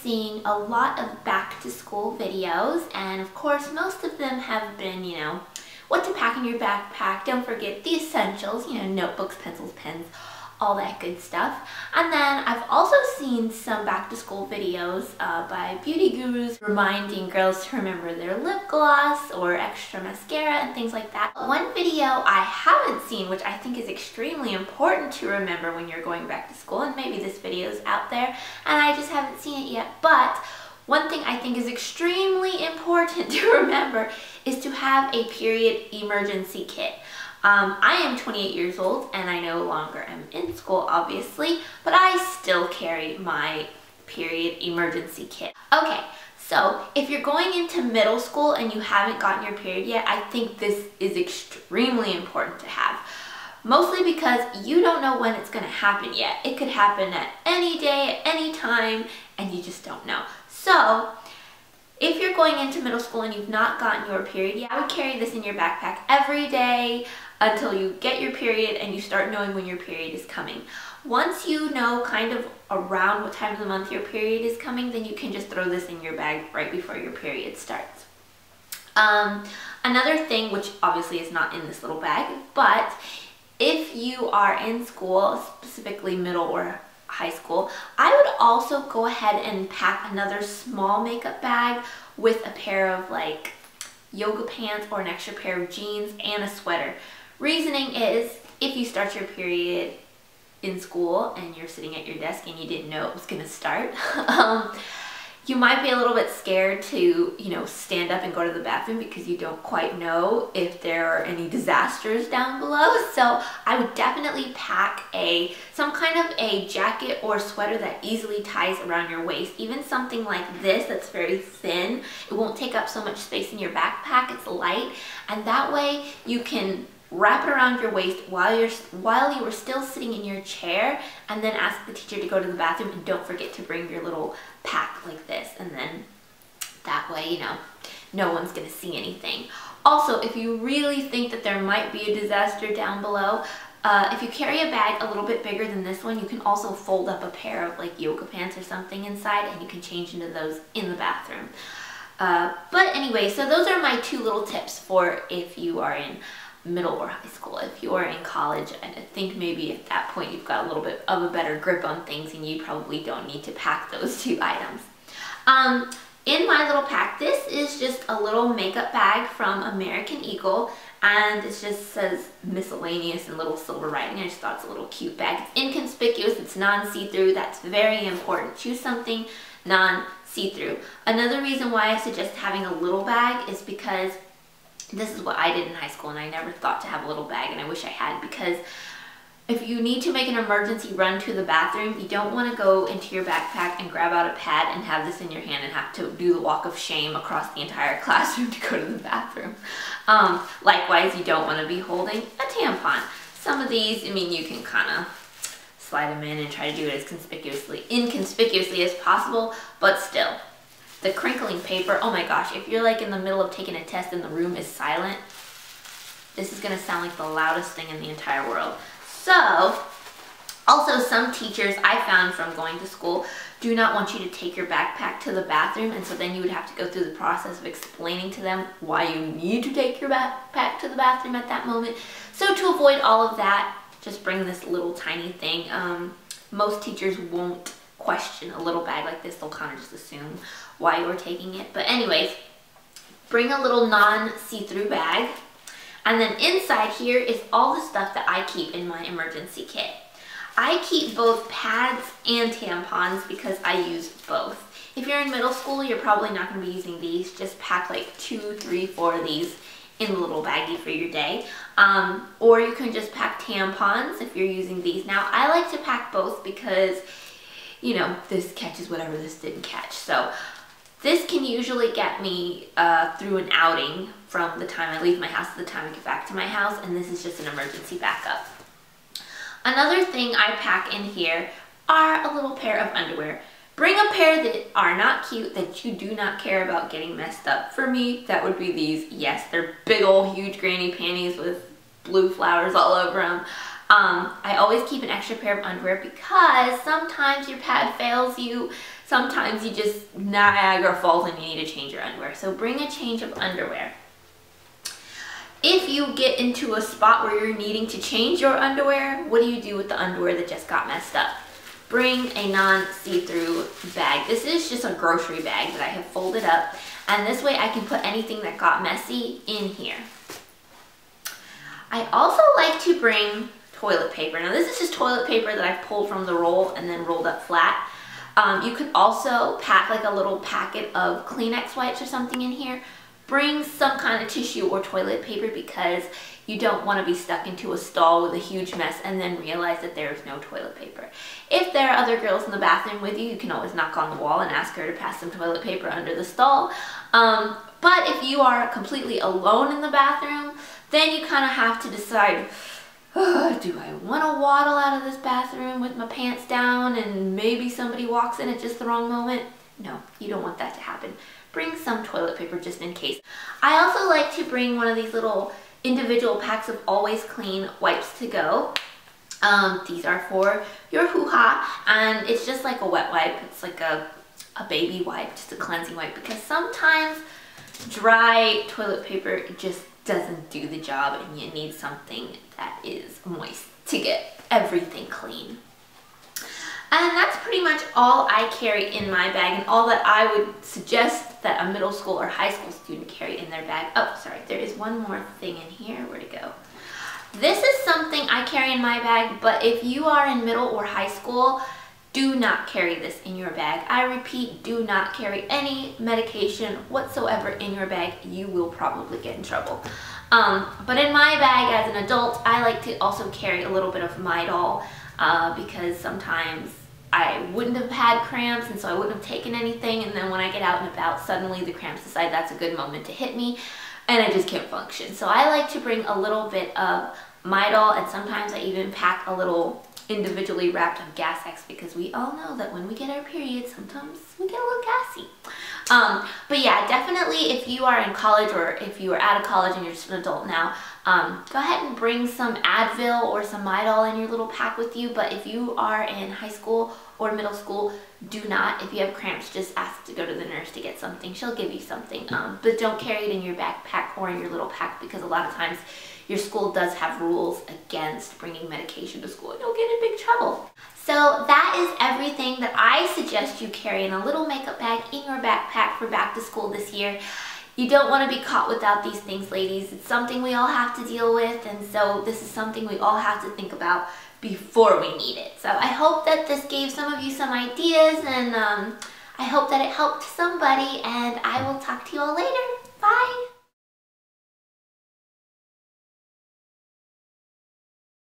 seeing a lot of back to school videos, and of course most of them have been, what to pack in your backpack. Don't forget the essentials, notebooks, pencils, pens, all that good stuff. And then I've also seen some back to school videos by beauty gurus reminding girls to remember their lip gloss or extra mascara and things like that. One video I haven't seen, which I think is extremely important to remember when you're going back to school, and maybe this video is out there and I just haven't seen it yet, but one thing I think is extremely important to remember is to have a period emergency kit. I am 28 years old and I no longer am in school, obviously, but I still carry my period emergency kit. Okay, so if you're going into middle school and you haven't gotten your period yet, I think this is extremely important to have. Mostly because you don't know when it's going to happen yet. It could happen at any day, at any time, and you just don't know. So if you're going into middle school and you've not gotten your period yet, I would carry this in your backpack every day until you get your period and you start knowing when your period is coming. Once you know kind of around what time of the month your period is coming, then you can just throw this in your bag right before your period starts. Another thing, which obviously is not in this little bag, but if you are in school, specifically middle or high school, I would also go ahead and pack another small makeup bag with a pair of like yoga pants or an extra pair of jeans and a sweater. Reasoning is, if you start your period in school and you're sitting at your desk and you didn't know it was going to start, you might be a little bit scared to, stand up and go to the bathroom because you don't quite know if there are any disasters down below. So I would definitely pack some kind of a jacket or sweater that easily ties around your waist. Even something like this that's very thin. It won't take up so much space in your backpack. It's light, and that way you can wrap it around your waist while you were still sitting in your chair, and then ask the teacher to go to the bathroom, and don't forget to bring your little pack like this, and then that way, no one's gonna see anything. Also, if you really think that there might be a disaster down below, if you carry a bag a little bit bigger than this one, you can also fold up a pair of like yoga pants or something inside, and you can change into those in the bathroom. But anyway, so those are my two little tips for if you are in middle or high school. If you are in college, I think maybe at that point you've got a little bit of a better grip on things and you probably don't need to pack those two items. In my little pack, this is just a little makeup bag from American Eagle, and it just says miscellaneous in little silver writing. I just thought it's a little cute bag. It's inconspicuous, it's non-see-through. That's very important. Choose something non-see-through. Another reason why I suggest having a little bag is because this is what I did in high school, and I never thought to have a little bag, and I wish I had, because if you need to make an emergency run to the bathroom, you don't want to go into your backpack and grab out a pad and have this in your hand and have to do the walk of shame across the entire classroom to go to the bathroom. Likewise, you don't want to be holding a tampon. Some of these, you can kind of slide them in and try to do it as inconspicuously as possible, but still. The crinkling paper, oh my gosh, if you're like in the middle of taking a test and the room is silent, this is gonna sound like the loudest thing in the entire world. So, also some teachers I found from going to school do not want you to take your backpack to the bathroom, and so then you would have to go through the process of explaining to them why you need to take your backpack to the bathroom at that moment. So to avoid all of that, just bring this little tiny thing. Most teachers won't question a little bag like this. They'll kind of just assume why you're taking it. But anyways, bring a little non-see-through bag. And then inside here is all the stuff that I keep in my emergency kit. I keep both pads and tampons because I use both. If you're in middle school, you're probably not going to be using these. Just pack like 2, 3, 4 of these in the little baggie for your day. Or you can just pack tampons if you're using these. Now, I like to pack both because this catches whatever this didn't catch. So this can usually get me through an outing from the time I leave my house to the time I get back to my house, and this is just an emergency backup. Another thing I pack in here are a little pair of underwear. Bring a pair that are not cute, that you do not care about getting messed up. For me, that would be these. Yes, they're big old huge granny panties with blue flowers all over them. I always keep an extra pair of underwear because sometimes your pad fails you. Sometimes you just Niagara Falls and you need to change your underwear. So bring a change of underwear. If you get into a spot where you're needing to change your underwear, what do you do with the underwear that just got messed up? Bring a non-see-through bag. This is just a grocery bag that I have folded up, and this way I can put anything that got messy in here. I also like to bring toilet paper. Now this is just toilet paper that I've pulled from the roll and then rolled up flat. You could also pack like a little packet of Kleenex wipes or something in here. Bring some kind of tissue or toilet paper because you don't want to be stuck into a stall with a huge mess and then realize that there is no toilet paper. If there are other girls in the bathroom with you, you can always knock on the wall and ask her to pass some toilet paper under the stall. But if you are completely alone in the bathroom, then you kind of have to decide, do I want to waddle out of this bathroom with my pants down and maybe somebody walks in at just the wrong moment? No, you don't want that to happen. Bring some toilet paper just in case. I also like to bring one of these little individual packs of Always Clean wipes to go. These are for your hoo-ha, and it's just like a wet wipe. It's like a baby wipe, just a cleansing wipe, because sometimes dry toilet paper just doesn't do the job and you need something that is moist to get everything clean. And that's pretty much all I carry in my bag, and all that I would suggest that a middle school or high school student carry in their bag. Oh, sorry, there is one more thing in here. Where'd it go? This is something I carry in my bag, but if you are in middle or high school, do not carry this in your bag. I repeat, do not carry any medication whatsoever in your bag. You will probably get in trouble. But in my bag as an adult, I like to also carry a little bit of Midol because sometimes I wouldn't have had cramps and so I wouldn't have taken anything, and then when I get out and about, suddenly the cramps decide that's a good moment to hit me and I just can't function. So I like to bring a little bit of Midol, and sometimes I even pack a little individually wrapped of Gas-X because we all know that when we get our period, sometimes we get a little gassy. But yeah, definitely if you are in college or if you are out of college and you're just an adult now, go ahead and bring some Advil or some Midol in your little pack with you. But if you are in high school or middle school, do not. If you have cramps, just ask to go to the nurse to get something. She'll give you something. But don't carry it in your backpack or in your little pack because a lot of times your school does have rules against bringing medication to school and you'll get in big trouble. So that is everything that I suggest you carry in a little makeup bag in your backpack for back to school this year. You don't want to be caught without these things, ladies. It's something we all have to deal with, and so this is something we all have to think about before we need it. So I hope that this gave some of you some ideas, and I hope that it helped somebody, and I will talk to you all later.